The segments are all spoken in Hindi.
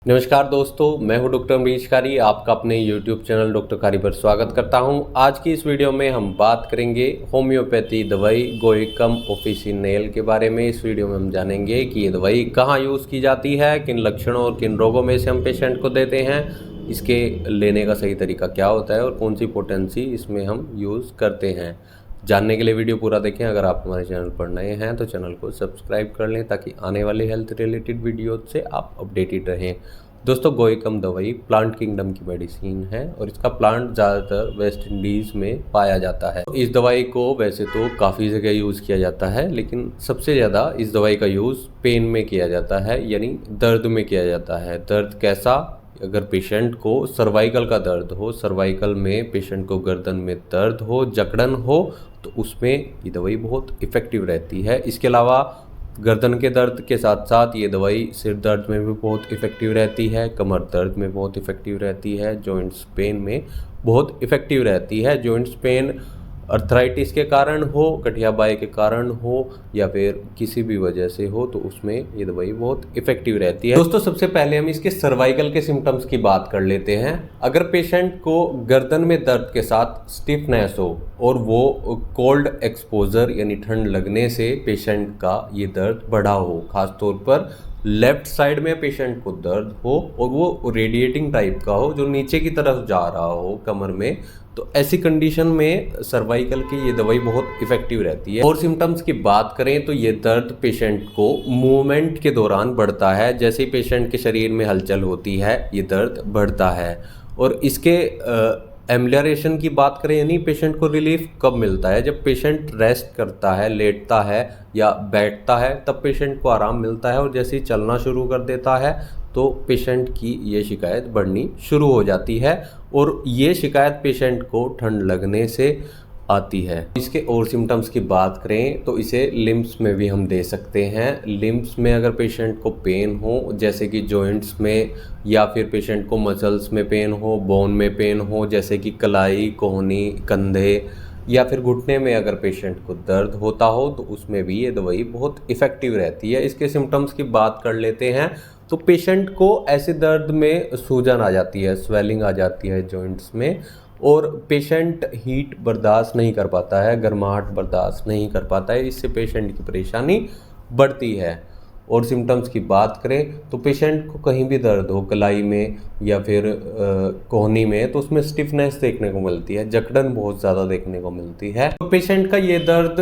नमस्कार दोस्तों, मैं हूं डॉक्टर अमरीश कारी। आपका अपने YouTube चैनल डॉक्टर कारी पर स्वागत करता हूं। आज की इस वीडियो में हम बात करेंगे होम्योपैथी दवाई गोइकम ऑफिसिनेल के बारे में। इस वीडियो में हम जानेंगे कि ये दवाई कहाँ यूज़ की जाती है, किन लक्षणों और किन रोगों में से हम पेशेंट को देते हैं, इसके लेने का सही तरीका क्या होता है और कौन सी पोटेंसी इसमें हम यूज़ करते हैं। जानने के लिए वीडियो पूरा देखें। अगर आप हमारे चैनल पर नए हैं तो चैनल को सब्सक्राइब कर लें ताकि आने वाले हेल्थ रिलेटेड वीडियो से आप अपडेटेड रहें। दोस्तों, गोइकम दवाई प्लांट किंगडम की मेडिसिन है और इसका प्लांट ज़्यादातर वेस्ट इंडीज़ में पाया जाता है। इस दवाई को वैसे तो काफ़ी जगह यूज़ किया जाता है, लेकिन सबसे ज़्यादा इस दवाई का यूज़ पेन में किया जाता है, यानी दर्द में किया जाता है। दर्द कैसा? अगर पेशेंट को सर्वाइकल का दर्द हो, सर्वाइकल में पेशेंट को गर्दन में दर्द हो, जकड़न हो, तो उसमें ये दवाई बहुत इफ़ेक्टिव रहती है। इसके अलावा गर्दन के दर्द के साथ साथ ये दवाई सिर दर्द में भी बहुत इफ़ेक्टिव रहती है, कमर दर्द में बहुत इफ़ेक्टिव रहती है, जॉइंट्स पेन में बहुत इफ़ेक्टिव रहती है। जॉइंट्स पेन अर्थराइटिस के कारण हो, गठिया बाई के कारण हो या फिर किसी भी वजह से हो, तो उसमें ये दवाई बहुत इफ़ेक्टिव रहती है। दोस्तों, सबसे पहले हम इसके सर्वाइकल के सिम्टम्स की बात कर लेते हैं। अगर पेशेंट को गर्दन में दर्द के साथ स्टिफनेस हो और वो कोल्ड एक्सपोजर यानी ठंड लगने से पेशेंट का ये दर्द बढ़ा हो, खासतौर पर लेफ्ट साइड में पेशेंट को दर्द हो और वो रेडिएटिंग टाइप का हो, जो नीचे की तरफ जा रहा हो कमर में, तो ऐसी कंडीशन में सर्वाइकल की ये दवाई बहुत इफ़ेक्टिव रहती है। और सिम्टम्स की बात करें तो ये दर्द पेशेंट को मूवमेंट के दौरान बढ़ता है। जैसे ही पेशेंट के शरीर में हलचल होती है, ये दर्द बढ़ता है। और इसके एमलियरेशन की बात करें, यानी पेशेंट को रिलीफ कब मिलता है? जब पेशेंट रेस्ट करता है, लेटता है या बैठता है, तब पेशेंट को आराम मिलता है। और जैसे ही चलना शुरू कर देता है तो पेशेंट की ये शिकायत बढ़नी शुरू हो जाती है। और ये शिकायत पेशेंट को ठंड लगने से आती है। इसके और सिम्टम्स की बात करें तो इसे लिम्स में भी हम दे सकते हैं। लिम्स में अगर पेशेंट को पेन हो, जैसे कि जॉइंट्स में, या फिर पेशेंट को मसल्स में पेन हो, बोन में पेन हो, जैसे कि कलाई, कोहनी, कंधे या फिर घुटने में अगर पेशेंट को दर्द होता हो, तो उसमें भी ये दवाई बहुत इफ़ेक्टिव रहती है। इसके सिम्टम्स की बात कर लेते हैं तो पेशेंट को ऐसे दर्द में सूजन आ जाती है, स्वेलिंग आ जाती है जॉइंट्स में, और पेशेंट हीट बर्दाश्त नहीं कर पाता है, गर्माहट बर्दाश्त नहीं कर पाता है। इससे पेशेंट की परेशानी बढ़ती है। और सिम्टम्स की बात करें तो पेशेंट को कहीं भी दर्द हो, कलाई में या फिर कोहनी में, तो उसमें स्टिफनेस देखने को मिलती है, जकड़न बहुत ज़्यादा देखने को मिलती है। तो पेशेंट का ये दर्द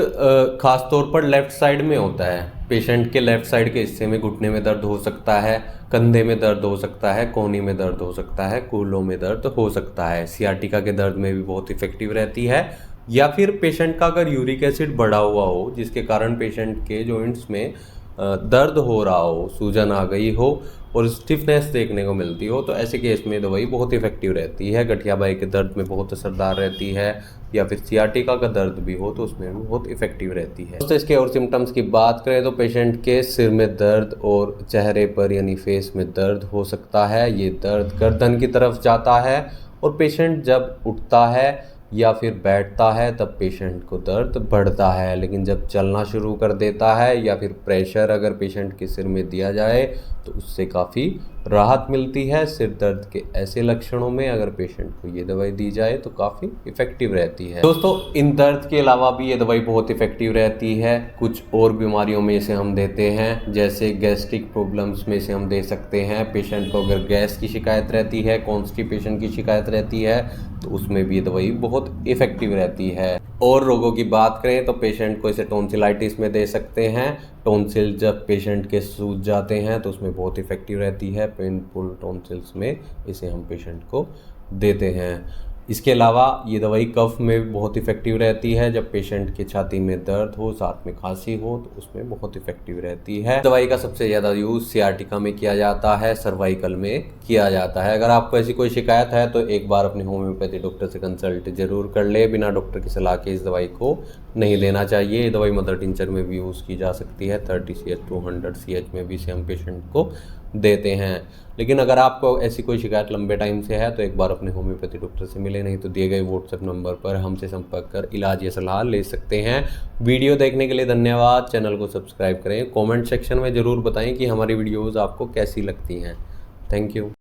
खास तौर पर लेफ़्ट साइड में होता है। पेशेंट के लेफ़्ट साइड के हिस्से में घुटने में दर्द हो सकता है, कंधे में दर्द हो सकता है, कोहनी में दर्द हो सकता है, कूल्हों में दर्द हो सकता है। सियाटिका के दर्द में भी बहुत इफ़ेक्टिव रहती है। या फिर पेशेंट का अगर यूरिक एसिड बढ़ा हुआ हो, जिसके कारण पेशेंट के जॉइंट्स में दर्द हो रहा हो, सूजन आ गई हो और स्टिफनेस देखने को मिलती हो, तो ऐसे केस में दवाई बहुत इफ़ेक्टिव रहती है। गठिया बाई के दर्द में बहुत असरदार रहती है, या फिर सियाटिका का दर्द भी हो तो उसमें भी बहुत इफ़ेक्टिव रहती है। तो इसके और सिम्टम्स की बात करें तो पेशेंट के सिर में दर्द और चेहरे पर यानी फेस में दर्द हो सकता है। ये दर्द गर्दन की तरफ जाता है और पेशेंट जब उठता है या फिर बैठता है तब पेशेंट को दर्द बढ़ता है। लेकिन जब चलना शुरू कर देता है या फिर प्रेशर अगर पेशेंट के सिर में दिया जाए तो उससे काफ़ी राहत मिलती है। सिर दर्द के ऐसे लक्षणों में अगर पेशेंट को ये दवाई दी जाए तो काफ़ी इफ़ेक्टिव रहती है। दोस्तों, इन दर्द के अलावा भी ये दवाई बहुत इफ़ेक्टिव रहती है। कुछ और बीमारियों में इसे हम देते हैं, जैसे गैस्ट्रिक प्रॉब्लम्स में इसे हम दे सकते हैं। पेशेंट को अगर गैस की शिकायत रहती है, कॉन्स्टिपेशन की शिकायत रहती है, तो उसमें भी ये दवाई बहुत इफ़ेक्टिव रहती है। और रोगों की बात करें तो पेशेंट को इसे टॉन्सिलाइटिस में दे सकते हैं। टॉन्सिल जब पेशेंट के सूज जाते हैं तो उसमें बहुत इफ़ेक्टिव रहती है। पेनफुल टॉन्सिल्स में इसे हम पेशेंट को देते हैं। इसके अलावा ये दवाई कफ में भी बहुत इफ़ेक्टिव रहती है। जब पेशेंट की छाती में दर्द हो, साथ में खांसी हो, तो उसमें बहुत इफ़ेक्टिव रहती है। दवाई का सबसे ज़्यादा यूज़ सियाटिका में किया जाता है, सर्वाइकल में किया जाता है। अगर आपको ऐसी कोई शिकायत है तो एक बार अपने होम्योपैथी डॉक्टर से कंसल्ट जरूर कर ले। बिना डॉक्टर की सलाह के इस दवाई को नहीं लेना चाहिए। ये दवाई मदर टिंचर में भी यूज़ की जा सकती है। 30 CH 200 CH में भी इसे हम पेशेंट को देते हैं। लेकिन अगर आपको ऐसी कोई शिकायत लंबे टाइम से है तो एक बार अपने होम्योपैथी डॉक्टर से मिले, नहीं तो दिए गए व्हाट्सएप नंबर पर हमसे संपर्क कर इलाज या सलाह ले सकते हैं। वीडियो देखने के लिए धन्यवाद। चैनल को सब्सक्राइब करें। कमेंट सेक्शन में ज़रूर बताएं कि हमारी वीडियोज़ आपको कैसी लगती हैं। Thank you.